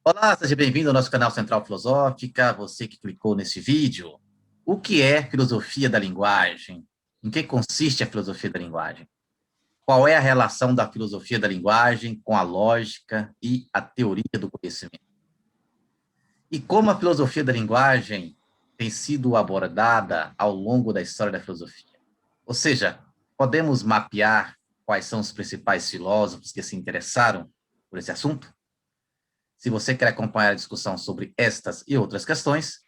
Olá, seja bem-vindo ao nosso canal Central Filosófica, você que clicou nesse vídeo. O que é filosofia da linguagem? Em que consiste a filosofia da linguagem? Qual é a relação da filosofia da linguagem com a lógica e a teoria do conhecimento? E como a filosofia da linguagem tem sido abordada ao longo da história da filosofia? Ou seja, podemos mapear quais são os principais filósofos que se interessaram por esse assunto? Se você quer acompanhar a discussão sobre estas e outras questões,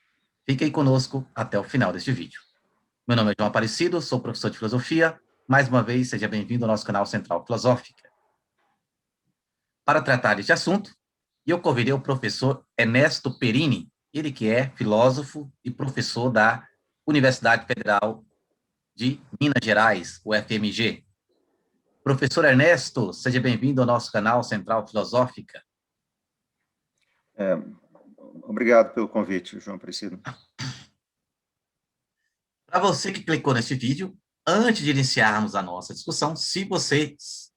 fique aí conosco até o final deste vídeo. Meu nome é João Aparecido, sou professor de filosofia. Mais uma vez, seja bem-vindo ao nosso canal Central Filosófica. Para tratar deste assunto, eu convidei o professor Ernesto Perini, ele que é filósofo e professor da Universidade Federal de Minas Gerais, UFMG. Professor Ernesto, seja bem-vindo ao nosso canal Central Filosófica. Obrigado pelo convite, João Aparecido. Para você que clicou nesse vídeo, antes de iniciarmos a nossa discussão,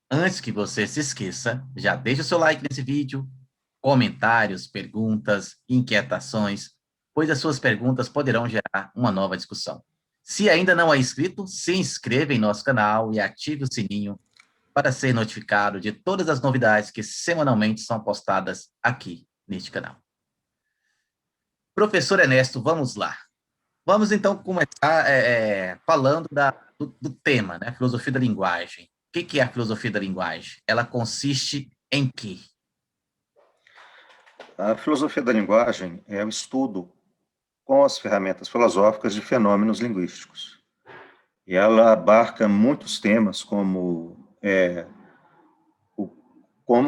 antes que você se esqueça, já deixe o seu like nesse vídeo, comentários, perguntas, inquietações, pois as suas perguntas poderão gerar uma nova discussão. Se ainda não é inscrito, se inscreva em nosso canal e ative o sininho para ser notificado de todas as novidades que semanalmente são postadas aqui neste canal. Professor Ernesto, vamos lá. Vamos, então, começar falando do tema, né? Filosofia da linguagem. O que é a filosofia da linguagem? Ela consiste em quê? A filosofia da linguagem é o estudo com as ferramentas filosóficas de fenômenos linguísticos. E ela abarca muitos temas, como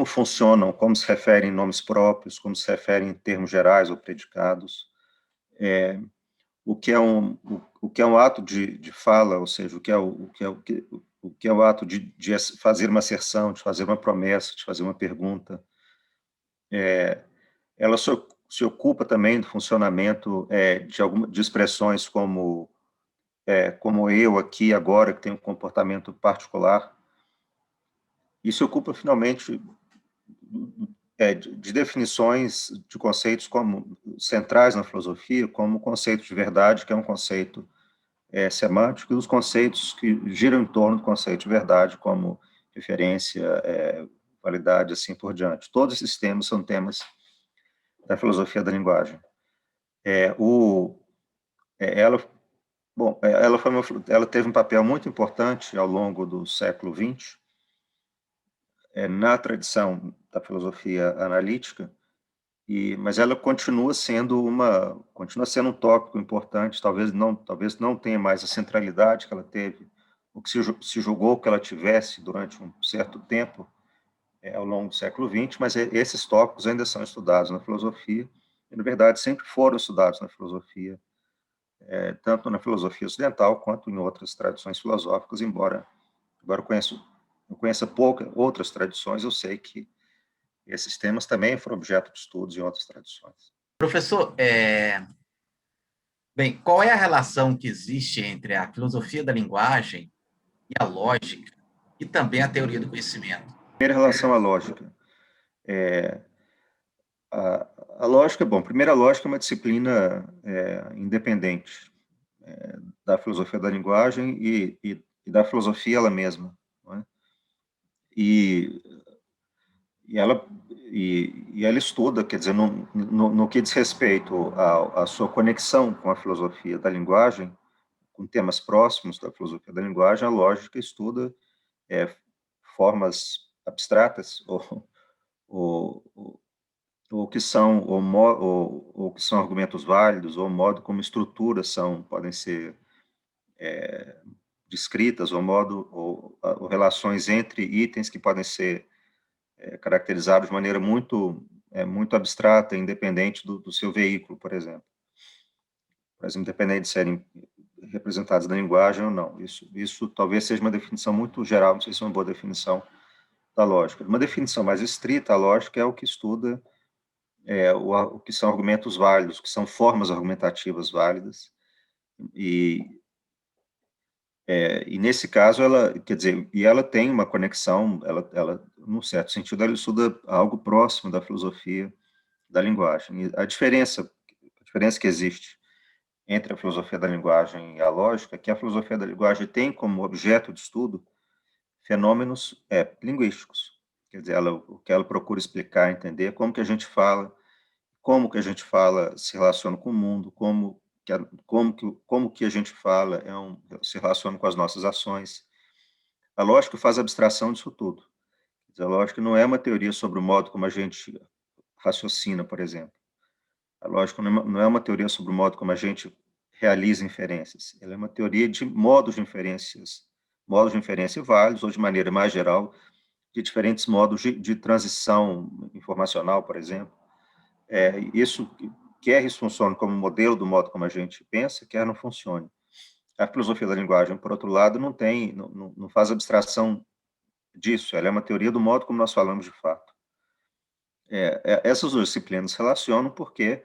funcionam, como se referem nomes próprios, como se referem em termos gerais ou predicados, o que é um ato de fala, ou seja, o que é o ato de fazer uma asserção, de fazer uma promessa, de fazer uma pergunta. Ela se ocupa também do funcionamento de expressões como eu aqui agora, que tenho um comportamento particular, e se ocupa finalmente de definições de conceitos como centrais na filosofia, como o conceito de verdade, que é um conceito semântico, e os conceitos que giram em torno do conceito de verdade, como referência, validade, assim por diante. Todos esses temas são temas da filosofia da linguagem. Ela teve um papel muito importante ao longo do século XX, na tradição da filosofia analítica, mas ela continua sendo um tópico importante, talvez não tenha mais a centralidade que ela teve, o que se julgou que ela tivesse durante um certo tempo, ao longo do século XX, mas esses tópicos ainda são estudados na filosofia, e, na verdade, sempre foram estudados na filosofia, tanto na filosofia ocidental quanto em outras tradições filosóficas, embora eu conheça poucas outras tradições, eu sei que esses temas também foram objeto de estudos em outras tradições. Professor, bem, qual é a relação que existe entre a filosofia da linguagem e a lógica e também a teoria do conhecimento? Primeira relação à lógica. A lógica, primeiro a lógica é uma disciplina independente da filosofia da linguagem e da filosofia ela mesma, não é? E ela estuda, quer dizer, no que diz respeito à sua conexão com a filosofia da linguagem, com temas próximos da filosofia da linguagem, a lógica estuda formas abstratas ou que são ou que são argumentos válidos, ou o modo como estruturas podem ser descritas, ou relações entre itens que podem ser caracterizados de maneira muito abstrata, independente do seu veículo, por exemplo. Independente de serem representados na linguagem ou não. Isso talvez seja uma definição muito geral, não sei se é uma boa definição da lógica. Uma definição mais estrita, a lógica é o que estuda o que são argumentos válidos, que são formas argumentativas válidas, e nesse caso ela tem uma conexão, ela num certo sentido ela estuda algo próximo da filosofia da linguagem. E a diferença que existe entre a filosofia da linguagem e a lógica é que a filosofia da linguagem tem como objeto de estudo fenômenos linguísticos. Quer dizer, o que ela procura explicar, entender como que a gente fala, como que a gente fala se relaciona com o mundo, como que a gente fala se relaciona com as nossas ações. A lógica faz abstração disso tudo. Quer dizer, a lógica não é uma teoria sobre o modo como a gente raciocina, por exemplo. A lógica não é uma teoria sobre o modo como a gente realiza inferências. Ela é uma teoria de modos de inferência válidos, ou de maneira mais geral, de diferentes modos de transição informacional, por exemplo. Isso, quer isso funcione como modelo do modo como a gente pensa, quer não funcione. A filosofia da linguagem, por outro lado, não faz abstração disso, ela é uma teoria do modo como nós falamos de fato. Essas duas disciplinas se relacionam porque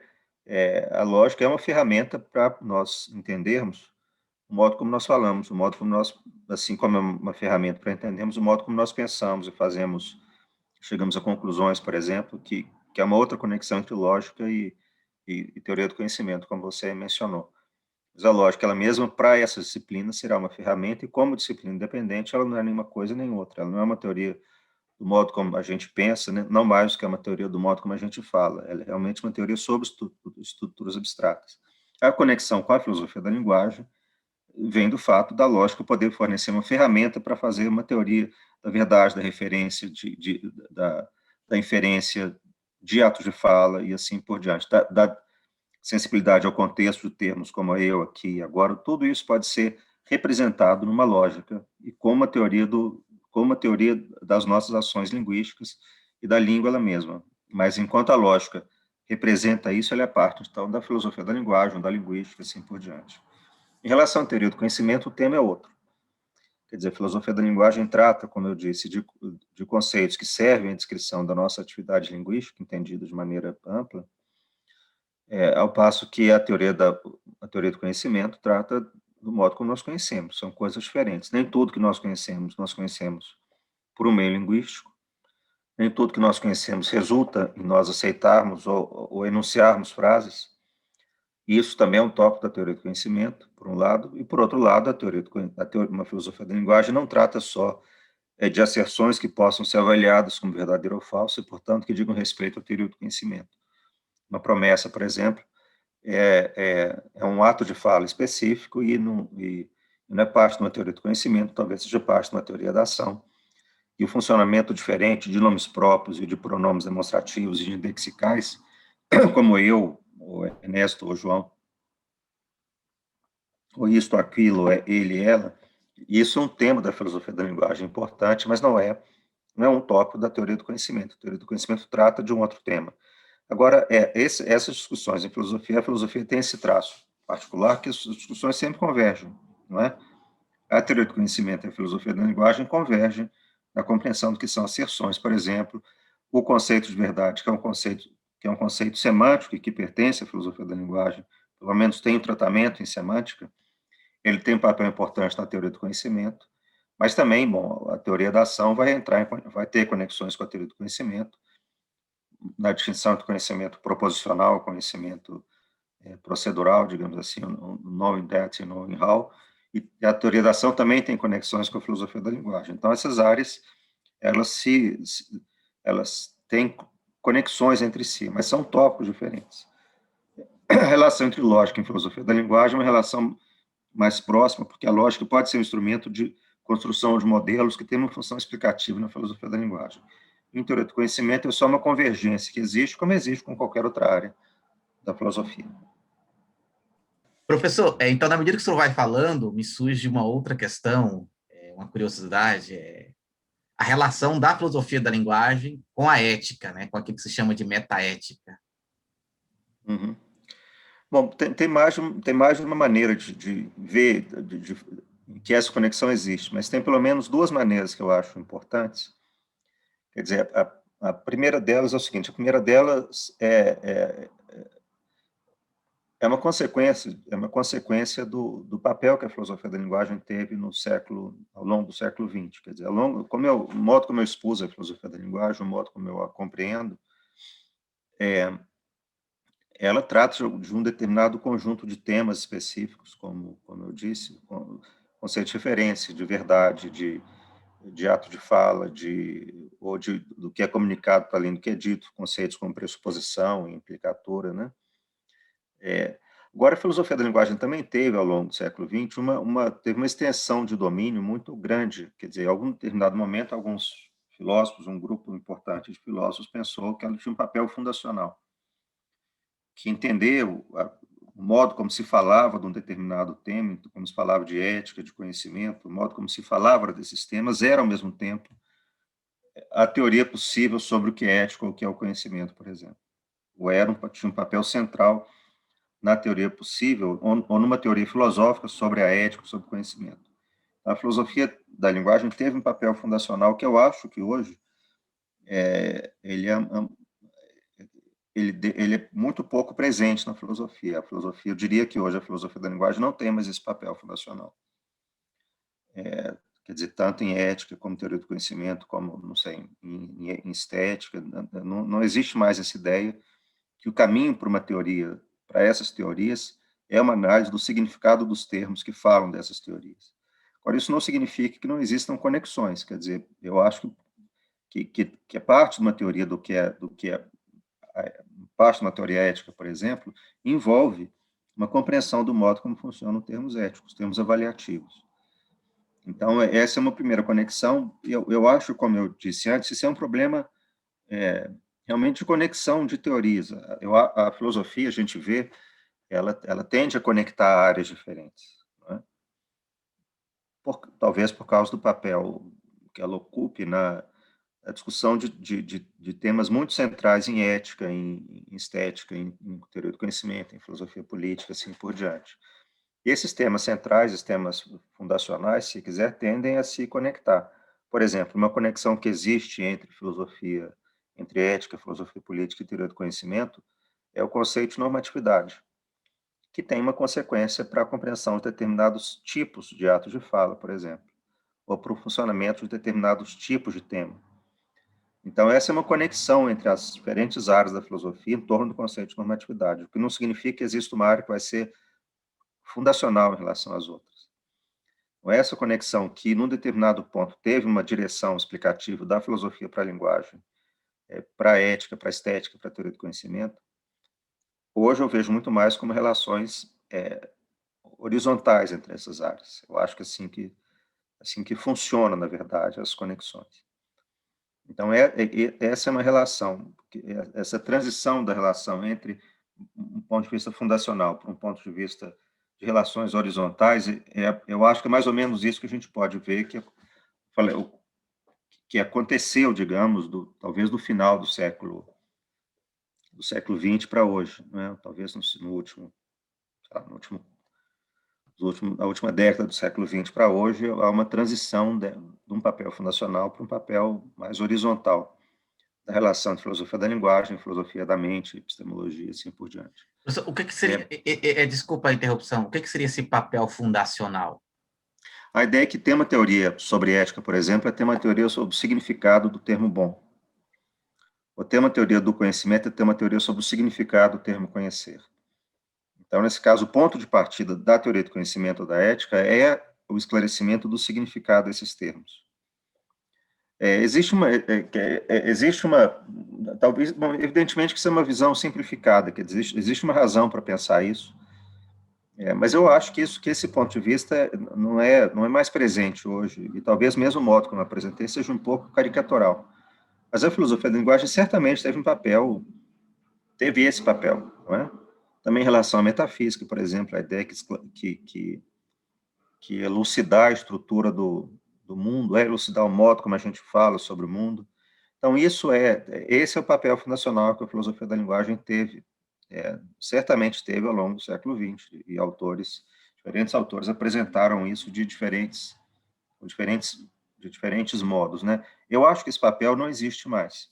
a lógica é uma ferramenta para nós entendermos o modo como nós falamos, o modo como nós, assim como é uma ferramenta para entendermos o modo como nós pensamos e chegamos a conclusões, por exemplo, que é uma outra conexão entre lógica e teoria do conhecimento, como você mencionou. Mas a lógica, ela mesma, para essa disciplina, será uma ferramenta, e como disciplina independente, ela não é nenhuma coisa nem outra, ela não é uma teoria do modo como a gente pensa, né? Não mais do que é uma teoria do modo como a gente fala, ela é realmente uma teoria sobre estruturas abstratas. A conexão com a filosofia da linguagem vem do fato da lógica poder fornecer uma ferramenta para fazer uma teoria da verdade, da referência, da inferência de atos de fala e assim por diante, da sensibilidade ao contexto de termos como eu aqui e agora, tudo isso pode ser representado numa lógica e com uma teoria das nossas ações linguísticas e da língua ela mesma. Mas enquanto a lógica representa isso, ela é parte, então, da filosofia da linguagem, da linguística, assim por diante. Em relação à teoria do conhecimento, o tema é outro. Quer dizer, a filosofia da linguagem trata, como eu disse, de conceitos que servem à descrição da nossa atividade linguística, entendida de maneira ampla, ao passo que a teoria do conhecimento trata do modo como nós conhecemos. São coisas diferentes. Nem tudo que nós conhecemos por um meio linguístico. Nem tudo que nós conhecemos resulta em nós aceitarmos ou enunciarmos frases. Isso também é um tópico da teoria do conhecimento, por um lado, e, por outro lado, uma filosofia da linguagem não trata só de asserções que possam ser avaliadas como verdadeira ou falsa, e, portanto, que digam respeito à teoria do conhecimento. Uma promessa, por exemplo, é um ato de fala específico e não é parte de uma teoria do conhecimento, talvez seja parte de uma teoria da ação. E o funcionamento diferente de nomes próprios e de pronomes demonstrativos e indexicais, como eu, ou Ernesto, ou João, ou isto, aquilo, ele, ela, isso é um tema da filosofia da linguagem importante, mas não é um tópico da teoria do conhecimento. A teoria do conhecimento trata de um outro tema. Agora, essas discussões em filosofia, a filosofia tem esse traço particular que as discussões sempre convergem, não é? A teoria do conhecimento e a filosofia da linguagem convergem na compreensão do que são asserções, por exemplo, o conceito de verdade, que é um conceito semântico e que pertence à filosofia da linguagem, pelo menos tem um tratamento em semântica, ele tem um papel importante na teoria do conhecimento, mas também, a teoria da ação vai ter conexões com a teoria do conhecimento, na distinção entre conhecimento proposicional, conhecimento procedural, digamos assim, knowing that e knowing how, e a teoria da ação também tem conexões com a filosofia da linguagem. Então, essas áreas, elas têm conexões entre si, mas são tópicos diferentes. A relação entre lógica e filosofia da linguagem é uma relação mais próxima, porque a lógica pode ser um instrumento de construção de modelos que tem uma função explicativa na filosofia da linguagem. Em teoria do conhecimento, é só uma convergência que existe, como existe com qualquer outra área da filosofia. Professor, então, na medida que o senhor vai falando, me surge uma outra questão, uma curiosidade, a relação da filosofia da linguagem com a ética, né, com aquilo que se chama de metaética. Uhum. Bom, tem mais de uma maneira de ver que essa conexão existe, mas tem pelo menos duas maneiras que eu acho importantes. Quer dizer, a primeira delas é o seguinte: a primeira delas é uma consequência do papel que a filosofia da linguagem teve ao longo do século XX. Quer dizer, o modo como eu expus a filosofia da linguagem, o modo como eu a compreendo, ela trata de um determinado conjunto de temas específicos, como eu disse, conceito de referência, de verdade, de ato de fala, do que é comunicado para além do que é dito, conceitos como pressuposição e implicatura, né? Agora, a filosofia da linguagem também teve, ao longo do século XX, teve uma extensão de domínio muito grande. Quer dizer, em algum determinado momento, alguns filósofos, um grupo importante de filósofos, pensou que ela tinha um papel fundacional, que entender o modo como se falava de um determinado tema, como se falava de ética, de conhecimento, o modo como se falava desses temas, era, ao mesmo tempo, a teoria possível sobre o que é ética ou o que é o conhecimento, por exemplo. Tinha um papel central na teoria possível, ou numa teoria filosófica sobre a ética, sobre o conhecimento. A filosofia da linguagem teve um papel fundacional que eu acho que hoje ele é muito pouco presente na filosofia. Eu diria que hoje a filosofia da linguagem não tem mais esse papel fundacional. Quer dizer, tanto em ética, como teoria do conhecimento, como, não sei, em estética, não existe mais essa ideia que o caminho para uma teoria, para essas teorias, é uma análise do significado dos termos que falam dessas teorias. Agora, isso não significa que não existam conexões, quer dizer, eu acho que é parte de uma teoria parte de uma teoria ética, por exemplo, envolve uma compreensão do modo como funcionam termos éticos, termos avaliativos. Então, essa é uma primeira conexão. Eu acho, como eu disse antes, isso é um problema realmente de conexão de teorias. A filosofia, a gente vê, ela tende a conectar áreas diferentes, não é? Talvez por causa do papel que ela ocupe na discussão de temas muito centrais em ética, em estética, em teoria do conhecimento, em filosofia política, assim por diante. E esses temas centrais, os temas fundacionais, se quiser, tendem a se conectar. Por exemplo, uma conexão que existe entre ética, filosofia política e teoria do conhecimento, é o conceito de normatividade, que tem uma consequência para a compreensão de determinados tipos de atos de fala, por exemplo, ou para o funcionamento de determinados tipos de tema. Então, essa é uma conexão entre as diferentes áreas da filosofia em torno do conceito de normatividade, o que não significa que exista uma área que vai ser fundacional em relação às outras. Essa conexão que, num determinado ponto, teve uma direção explicativa da filosofia para a linguagem, para a ética, para a estética, para a teoria do conhecimento, hoje eu vejo muito mais como relações horizontais entre essas áreas. Eu acho que assim que funciona, na verdade, as conexões. Então, essa é uma relação, essa transição da relação entre um ponto de vista fundacional para um ponto de vista de relações horizontais, eu acho que é mais ou menos isso que a gente pode ver que aconteceu, digamos, talvez do final do século XX para hoje, né? Talvez na última década do século XX para hoje, há uma transição de um papel fundacional para um papel mais horizontal, da relação de filosofia da linguagem, filosofia da mente, epistemologia, e assim por diante. O que seria, desculpa a interrupção, o que seria esse papel fundacional? A ideia é que ter uma teoria sobre ética, por exemplo, é ter uma teoria sobre o significado do termo bom. Ou ter uma teoria do conhecimento é ter uma teoria sobre o significado do termo conhecer. Então, nesse caso, o ponto de partida da teoria do conhecimento ou da ética é o esclarecimento do significado desses termos. Existe uma, talvez, bom, evidentemente que isso é uma visão simplificada, que existe uma razão para pensar isso, mas eu acho que esse ponto de vista não é mais presente hoje, e talvez mesmo o modo como eu apresentei seja um pouco caricatural. Mas a filosofia da linguagem certamente teve esse papel, não é? Também em relação à metafísica, por exemplo, a ideia que elucidar a estrutura do mundo, elucidar o modo como a gente fala sobre o mundo. Então, esse é o papel fundacional que a filosofia da linguagem certamente teve ao longo do século XX, e diferentes autores apresentaram isso de diferentes modos, né? Eu acho que esse papel não existe mais.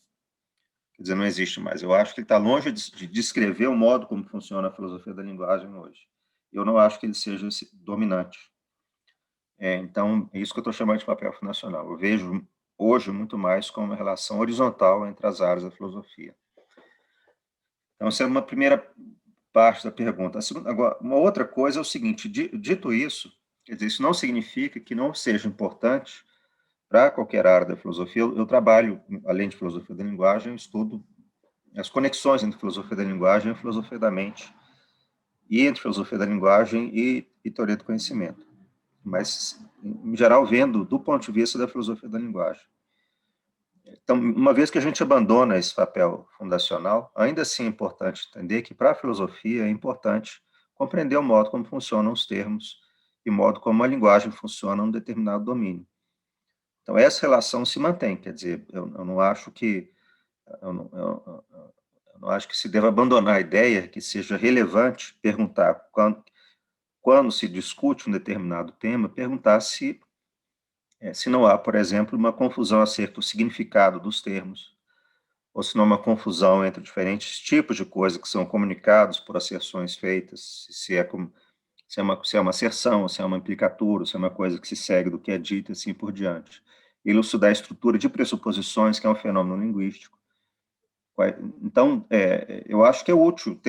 Quer dizer, não existe mais. Eu acho que ele está longe de descrever o modo como funciona a filosofia da linguagem hoje. Eu não acho que ele seja dominante. Então, é isso que eu estou chamando de papel fundacional. Eu vejo hoje muito mais como uma relação horizontal entre as áreas da filosofia. Então, essa é uma primeira parte da pergunta. Agora, uma outra coisa é o seguinte, dito isso, quer dizer, isso não significa que não seja importante para qualquer área da filosofia. Eu trabalho, além de filosofia da linguagem, eu estudo as conexões entre filosofia da linguagem e filosofia da mente, e entre filosofia da linguagem e teoria do conhecimento, mas, em geral, vendo do ponto de vista da filosofia da linguagem. Então, uma vez que a gente abandona esse papel fundacional, ainda assim é importante entender que, para a filosofia, é importante compreender o modo como funcionam os termos e o modo como a linguagem funciona num determinado domínio. Então, essa relação se mantém, quer dizer, eu não acho que eu não acho que se deva abandonar a ideia que seja relevante perguntar, quando se discute um determinado tema, perguntar se não há, por exemplo, uma confusão acerca do significado dos termos, ou se não há uma confusão entre diferentes tipos de coisas que são comunicados por asserções feitas, se é uma asserção, se é uma implicatura, se é uma coisa que se segue do que é dito, e assim por diante. Elucidar a estrutura de pressuposições, que é um fenômeno linguístico. Então, eu acho que é útil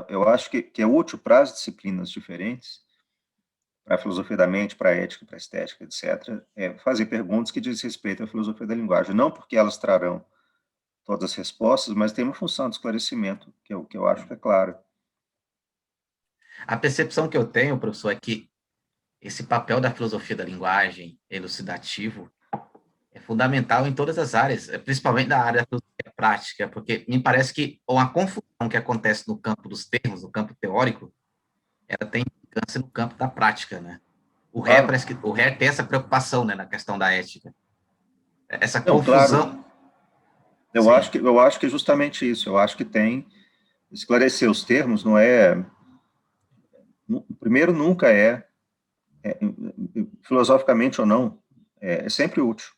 eu acho que é útil para as disciplinas diferentes, para a filosofia da mente, para a ética, para a estética, etc., fazer perguntas que dizem respeito à filosofia da linguagem, não porque elas trarão todas as respostas, mas tem uma função de esclarecimento, que eu acho que é clara. A percepção que eu tenho, professor, é que esse papel da filosofia da linguagem elucidativo é fundamental em todas as áreas, principalmente na área da filosofia prática, porque me parece que uma confusão que acontece no campo dos termos, no campo teórico, ela tem implicância no campo da prática, né? Claro. Parece que o Hare tem essa preocupação, né, na questão da ética. Essa Não, claro. confusão. Eu acho que é justamente isso. Eu acho que esclarecer os termos não é. Primeiro, nunca filosoficamente ou não, é sempre útil.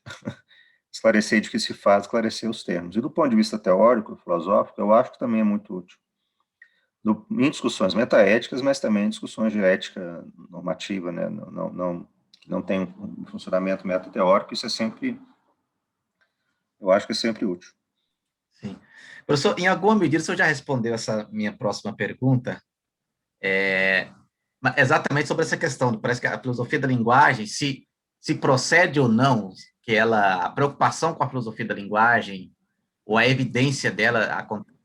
Esclarecer de que se faz, esclarecer os termos. E do ponto de vista teórico, filosófico, eu acho que também é muito útil. Em discussões metaéticas, mas também em discussões de ética normativa, né? Que não tem um funcionamento metateórico, eu acho que é sempre útil. Sim. Professor, em alguma medida, o senhor já respondeu essa minha próxima pergunta, exatamente sobre essa questão. Parece que a filosofia da linguagem, se procede ou não, que a preocupação com a filosofia da linguagem, ou a evidência dela acontece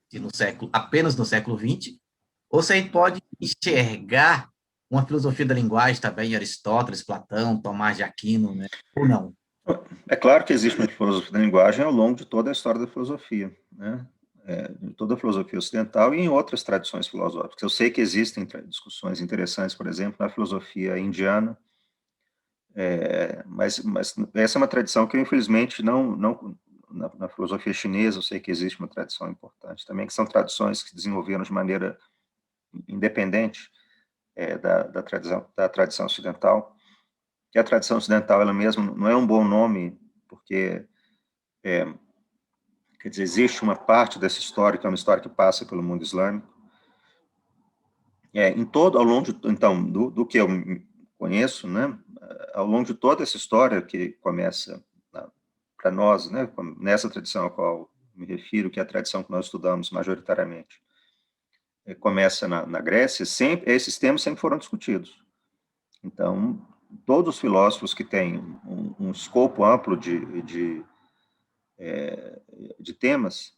apenas no século XX, ou se a gente pode enxergar uma filosofia da linguagem também em Aristóteles, Platão, Tomás de Aquino, né? Ou não? É claro que existe uma filosofia da linguagem ao longo de toda a história da filosofia, né? De toda a filosofia ocidental e em outras tradições filosóficas. Eu sei que existem discussões interessantes, por exemplo, na filosofia indiana, mas essa é uma tradição que, infelizmente, na filosofia chinesa, eu sei que existe uma tradição importante também, que são tradições que se desenvolveram de maneira independente da tradição ocidental, que a tradição ocidental, ela mesma, não é um bom nome, porque, quer dizer, existe uma parte dessa história, que é uma história que passa pelo mundo islâmico, ao longo, então, do que eu conheço, né, ao longo de toda essa história que começa para nós, né, nessa tradição a qual me refiro, que é a tradição que nós estudamos majoritariamente, começa na Grécia, esses temas sempre foram discutidos. Então, todos os filósofos que têm um escopo amplo de temas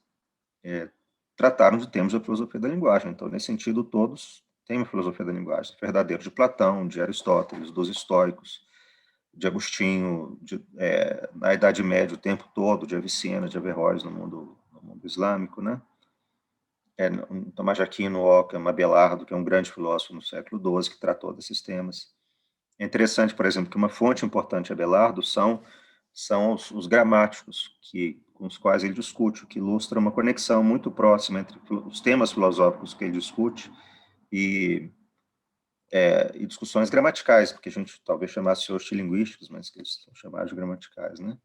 trataram de temas da filosofia da linguagem. Então, nesse sentido, todos têm uma filosofia da linguagem, verdadeiro, de Platão, de Aristóteles, dos estoicos, de Agostinho, na Idade Média o tempo todo, de Avicena, de Averroes no mundo islâmico, né? Tomás de Aquino, Occam, Abelardo, que é um grande filósofo no século XII, que tratou desses temas. É interessante, por exemplo, que uma fonte importante de Abelardo são os gramáticos, com os quais ele discute, o que ilustra uma conexão muito próxima entre os temas filosóficos que ele discute e discussões gramaticais, porque a gente talvez chamasse hoje de linguísticos, mas que eles são chamados de gramaticais, né?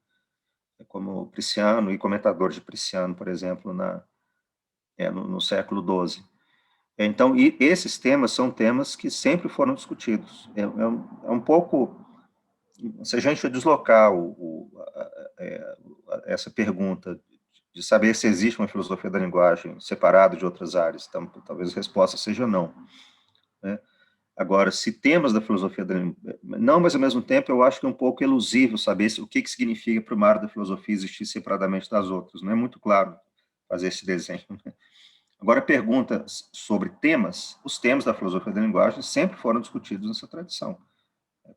Como Prisciano e comentadores de Prisciano, por exemplo, no século XII. Então, e esses temas são temas que sempre foram discutidos. É um pouco, se a gente deslocar essa pergunta de saber se existe uma filosofia da linguagem separada de outras áreas. Então, talvez a resposta seja não, né? Agora, se temas da filosofia da linguagem... Não, mas, ao mesmo tempo, eu acho que é um pouco elusivo saber o que significa para uma área da filosofia existir separadamente das outras. Não é muito claro fazer esse desenho, né? Agora, pergunta sobre temas. Os temas da filosofia da linguagem sempre foram discutidos nessa tradição.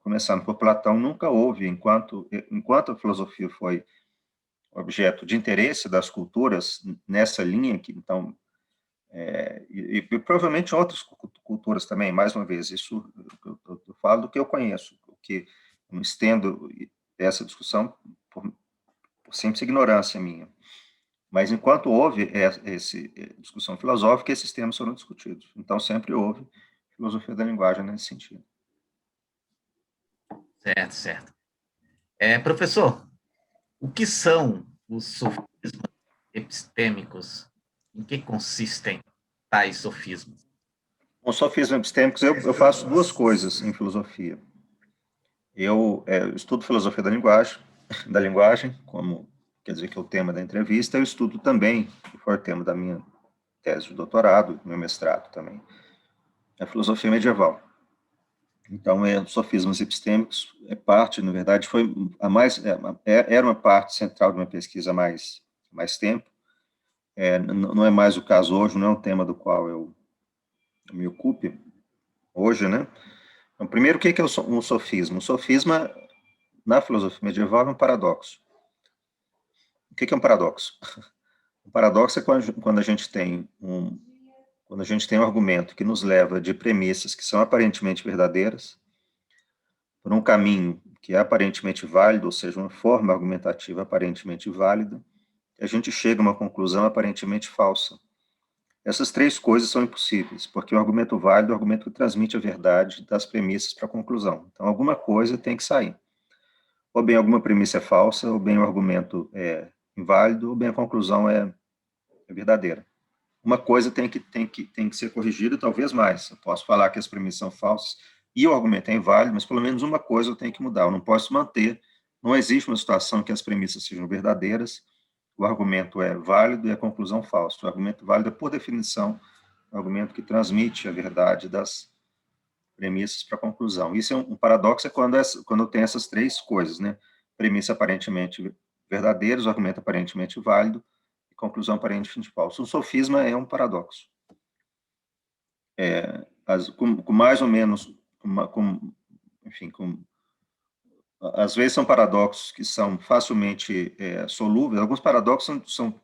Começando por Platão, nunca houve, enquanto a filosofia foi objeto de interesse das culturas nessa linha, que então e provavelmente outras culturas também, mais uma vez, isso eu falo do que eu conheço, que eu não estendo essa discussão por simples ignorância minha. Mas enquanto houve essa discussão filosófica, esses temas foram discutidos. Então, sempre houve filosofia da linguagem nesse sentido. Certo, certo. Professor, o que são os sofismas epistêmicos? Em que consistem tais sofismas? Os sofismas epistêmicos, eu faço duas coisas em filosofia. Eu estudo filosofia da linguagem, como quer dizer que é o tema da entrevista, eu estudo também, que foi o tema da minha tese de doutorado, meu mestrado também, a filosofia medieval. Então, sofismas epistêmicos parte, na verdade, foi era uma parte central de uma pesquisa há mais tempo. Não é mais o caso hoje, não é um tema do qual eu me ocupe hoje, né? Então, primeiro, o que é um sofisma? Um sofisma, na filosofia medieval, é um paradoxo. O que é um paradoxo? Um paradoxo é quando a gente tem um argumento que nos leva de premissas que são aparentemente verdadeiras por um caminho que é aparentemente válido, ou seja, uma forma argumentativa aparentemente válida, e a gente chega a uma conclusão aparentemente falsa. Essas três coisas são impossíveis, porque o argumento válido é o argumento que transmite a verdade das premissas para a conclusão. Então, alguma coisa tem que sair. Ou bem alguma premissa é falsa, ou bem o argumento é inválido, ou bem a conclusão é verdadeira. Uma coisa tem que ser corrigida, talvez mais. Eu posso falar que as premissas são falsas e o argumento é inválido, mas pelo menos uma coisa eu tenho que mudar. Eu não posso manter, não existe uma situação que as premissas sejam verdadeiras, o argumento é válido e a conclusão falsa. O argumento válido é, por definição, o argumento que transmite a verdade das premissas para a conclusão. Isso é um paradoxo, quando tem essas três coisas, né? Premissa aparentemente verdadeira, o argumento aparentemente válido, conclusão aparentemente falsa. O sofisma é um paradoxo. Com mais ou menos, enfim, às vezes são paradoxos que são facilmente solúveis. Alguns paradoxos são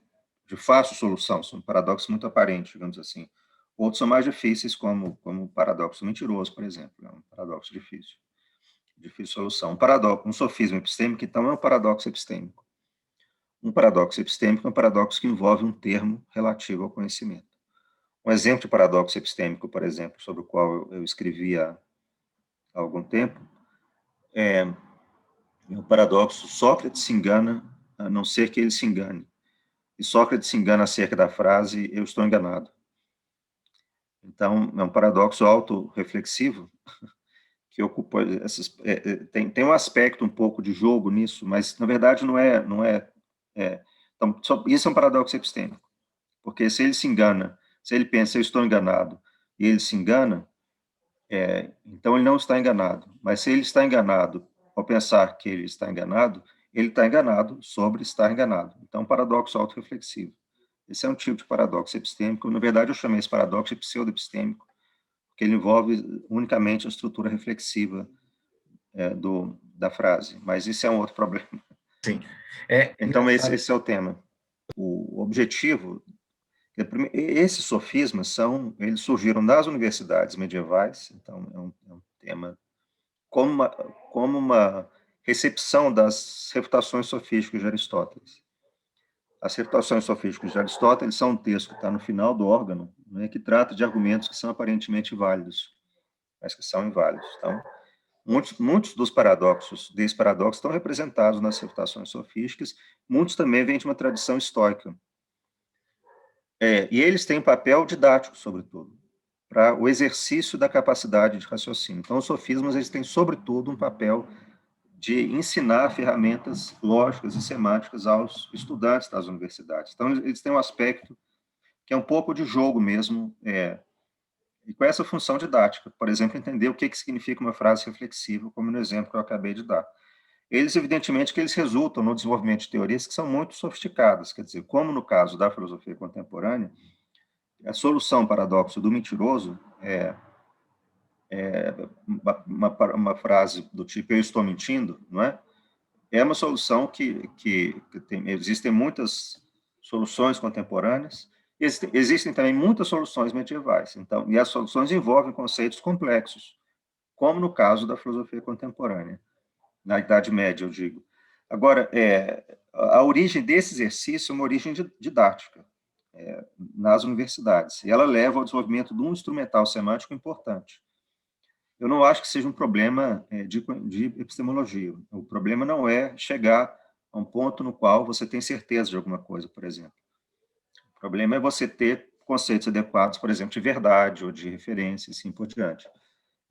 de fácil solução, são paradoxos muito aparentes, digamos assim. Outros são mais difíceis, como o paradoxo mentiroso, por exemplo. É um paradoxo difícil solução. Um sofisma epistêmico, então, é um paradoxo epistêmico. Um paradoxo epistêmico é um paradoxo que envolve um termo relativo ao conhecimento. Um exemplo de paradoxo epistêmico, por exemplo, sobre o qual eu escrevi há algum tempo, é o paradoxo: Sócrates se engana, a não ser que ele se engane. E Sócrates se engana acerca da frase "eu estou enganado". Então, é um paradoxo autorreflexivo que ocupa tem um aspecto um pouco de jogo nisso, mas na verdade não é. Então, isso é um paradoxo epistêmico, porque se ele se engana, se ele pensa "eu estou enganado" e ele se engana, então ele não está enganado. Mas se ele está enganado ao pensar que ele está enganado sobre estar enganado. Então, paradoxo autorreflexivo. Esse é um tipo de paradoxo epistêmico. Na verdade, eu chamei esse paradoxo de pseudo-epistêmico, porque ele envolve unicamente a estrutura reflexiva da frase. Mas isso é um outro problema. Sim. Então, esse é o tema. O objetivo... Esses sofismas eles surgiram das universidades medievais, então é um tema como uma recepção das refutações sofísticas de Aristóteles. As refutações sofísticas de Aristóteles são um texto que está no final do órgão, né, que trata de argumentos que são aparentemente válidos, mas que são inválidos. Então, muitos desses paradoxos estão representados nas refutações sofísticas, muitos também vêm de uma tradição estoica. E eles têm um papel didático, sobretudo, para o exercício da capacidade de raciocínio. Então, os sofismas eles têm, sobretudo, um papel de ensinar ferramentas lógicas e semânticas aos estudantes das universidades. Então, eles têm um aspecto que é um pouco de jogo mesmo, e com essa função didática, por exemplo, entender o que significa uma frase reflexiva, como no exemplo que eu acabei de dar. Eles, evidentemente, que eles resultam no desenvolvimento de teorias que são muito sofisticadas, quer dizer, como no caso da filosofia contemporânea, a solução paradoxo do mentiroso uma frase do tipo, eu estou mentindo, não é? É uma solução que existem muitas soluções contemporâneas, existem também muitas soluções medievais, então, e as soluções envolvem conceitos complexos, como no caso da filosofia contemporânea, na Idade Média, eu digo. Agora, a origem desse exercício é uma origem didática, nas universidades, e ela leva ao desenvolvimento de um instrumental semântico importante. Eu não acho que seja um problema de epistemologia. O problema não é chegar a um ponto no qual você tem certeza de alguma coisa, por exemplo. O problema é você ter conceitos adequados, por exemplo, de verdade ou de referência, e assim por diante.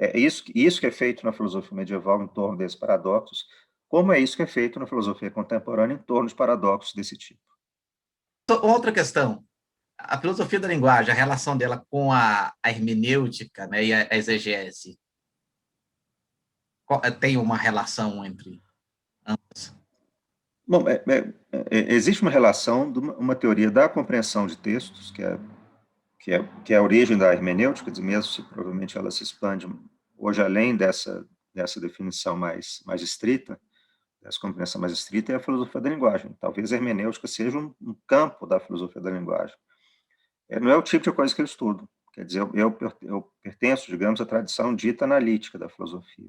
É isso que é feito na filosofia medieval em torno desses paradoxos, como é isso que é feito na filosofia contemporânea em torno de paradoxos desse tipo. Outra questão, a filosofia da linguagem, a relação dela com a hermenêutica, né, e a exegese, tem uma relação entre ambas? Bom, existe uma relação de uma teoria da compreensão de textos, que é a origem da hermenêutica, mesmo se provavelmente ela se expande hoje além dessa definição mais estrita, dessa compreensão mais estrita, é a filosofia da linguagem. Talvez a hermenêutica seja um campo da filosofia da linguagem. Não é o tipo de coisa que eu estudo. Quer dizer, eu pertenço, digamos, à tradição dita analítica da filosofia.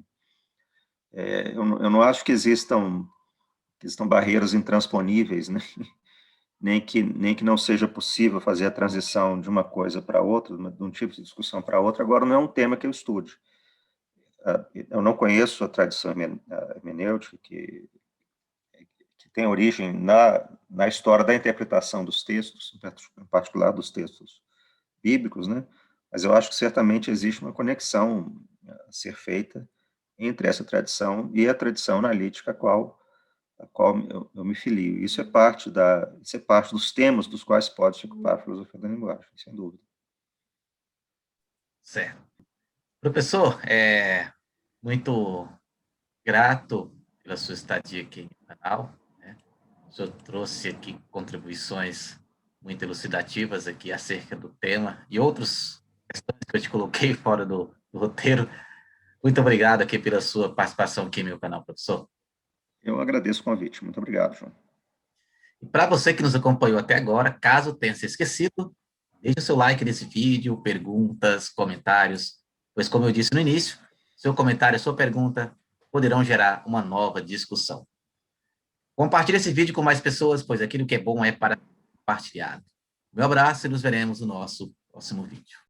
Eu não acho que existam barreiras intransponíveis, né? nem que não seja possível fazer a transição de uma coisa para outra, de um tipo de discussão para outra. Agora, não é um tema que eu estude. Eu não conheço a tradição hermenêutica que tem origem na história da interpretação dos textos, em particular dos textos bíblicos, né? Mas eu acho que certamente existe uma conexão a ser feita entre essa tradição e a tradição analítica a qual eu me filio. Isso é parte dos temas dos quais pode se ocupar a filosofia da linguagem, sem dúvida. Certo. Professor, muito grato pela sua estadia aqui no canal, né? O senhor trouxe aqui contribuições muito elucidativas aqui acerca do tema e outras questões que eu te coloquei fora do roteiro. Muito obrigado aqui pela sua participação aqui no meu canal, professor. Eu agradeço o convite. Muito obrigado, João. E para você que nos acompanhou até agora, caso tenha se esquecido, deixe o seu like nesse vídeo, perguntas, comentários, pois como eu disse no início, seu comentário e sua pergunta poderão gerar uma nova discussão. Compartilhe esse vídeo com mais pessoas, pois aquilo que é bom é para compartilhar. Meu abraço e nos veremos no nosso próximo vídeo.